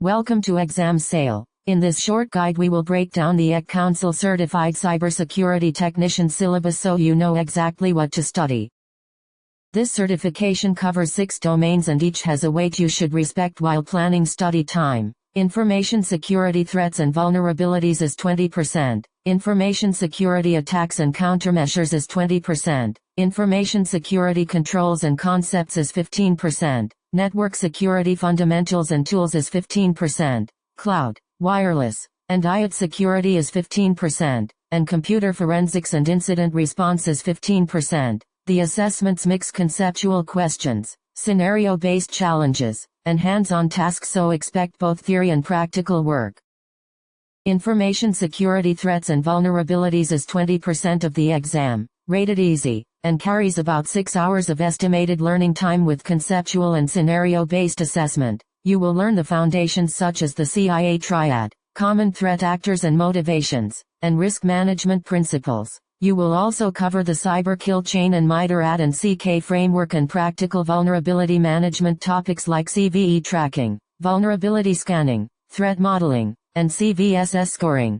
Welcome to Exam Sale. In this short guide we will break down the ECCouncil Certified Cybersecurity Technician syllabus so you know exactly what to study. This certification covers 6 domains and each has a weight you should respect while planning study time. Information security threats and vulnerabilities is 20%. Information security attacks and countermeasures is 20%. Information security controls and concepts is 15%. Network security fundamentals and tools is 15%. Cloud, wireless, and IoT security is 15%. And computer forensics and incident response is 15%. The assessments mix conceptual questions, scenario-based challenges, and hands-on tasks, so expect both theory and practical work. Information security threats and vulnerabilities is 20% of the exam, rated easy, and carries about 6 hours of estimated learning time with conceptual and scenario-based assessment. You will learn the foundations such as the CIA triad, common threat actors and motivations, and risk management principles. You will also cover the cyber kill chain and MITRE AD and CK framework and practical vulnerability management topics like CVE tracking, vulnerability scanning, threat modeling, and CVSS scoring.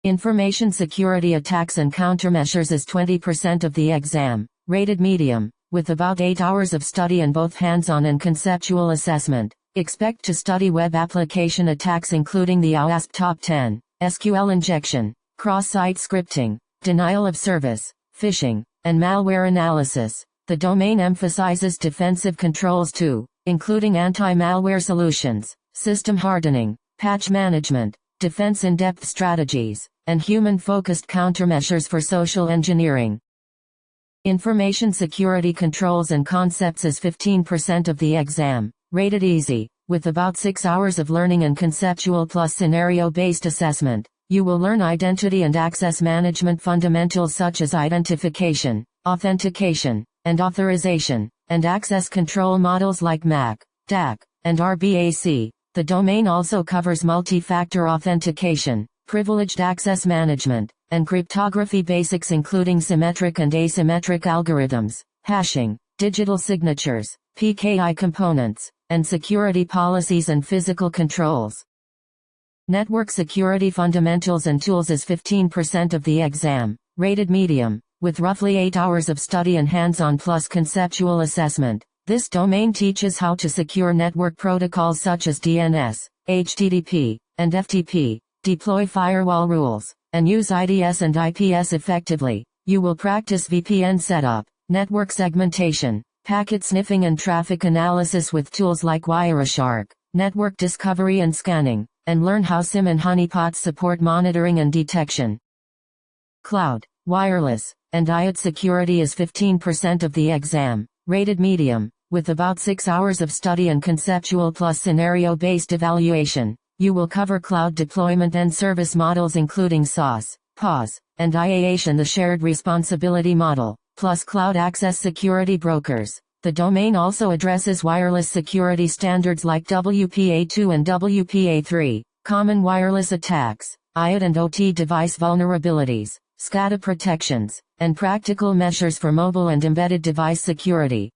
Information security attacks and countermeasures is 20% of the exam, rated medium, with about 8 hours of study and both hands-on and conceptual assessment. Expect to study web application attacks including the OWASP Top 10, SQL injection, cross-site scripting, denial of service, phishing, and malware analysis. The domain emphasizes defensive controls too, including anti-malware solutions, system hardening, patch management, defense in-depth strategies, and human-focused countermeasures for social engineering. Information security controls and concepts is 15% of the exam, rated easy, with about 6 hours of learning and conceptual plus scenario-based assessment. You will learn identity and access management fundamentals such as identification, authentication, and authorization, and access control models like MAC, DAC, and RBAC. The domain also covers multi-factor authentication, privileged access management, and cryptography basics including symmetric and asymmetric algorithms, hashing, digital signatures, PKI components, and security policies and physical controls. Network security fundamentals and tools is 15% of the exam, rated medium, with roughly 8 hours of study and hands-on plus conceptual assessment. This domain teaches how to secure network protocols such as DNS, HTTP, and FTP, deploy firewall rules, and use IDS and IPS effectively. You will practice VPN setup, network segmentation, packet sniffing and traffic analysis with tools like Wireshark, network discovery and scanning, and learn how SIM and honeypots support monitoring and detection. Cloud, wireless, and IoT security is 15% of the exam, rated medium, with about 6 hours of study and conceptual plus scenario-based evaluation. You will cover cloud deployment and service models including SaaS, PaaS, and IaaS and the shared responsibility model, plus cloud access security brokers. The domain also addresses wireless security standards like WPA2 and WPA3, common wireless attacks, IoT and OT device vulnerabilities, SCADA protections, and practical measures for mobile and embedded device security.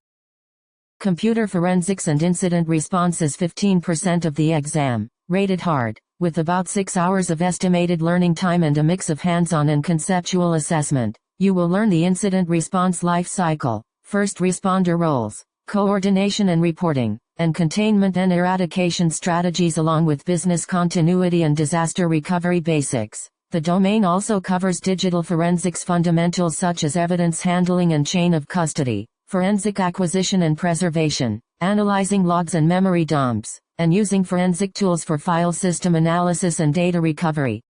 Computer forensics and incident response is 15% of the exam, rated hard, with about 6 hours of estimated learning time and a mix of hands-on and conceptual assessment. You will learn the incident response life cycle, first responder roles, coordination and reporting, and containment and eradication strategies along with business continuity and disaster recovery basics. The domain also covers digital forensics fundamentals such as evidence handling and chain of custody, forensic acquisition and preservation, analyzing logs and memory dumps, and using forensic tools for file system analysis and data recovery.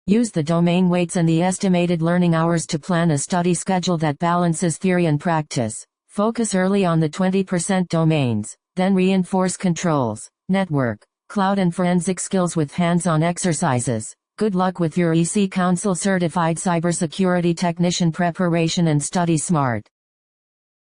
Use the domain weights and the estimated learning hours to plan a study schedule that balances theory and practice. Focus early on the 20% domains, then reinforce controls, network, cloud and forensic skills with hands-on exercises. Good luck with your ECCouncil Certified Cybersecurity Technician preparation and study smart.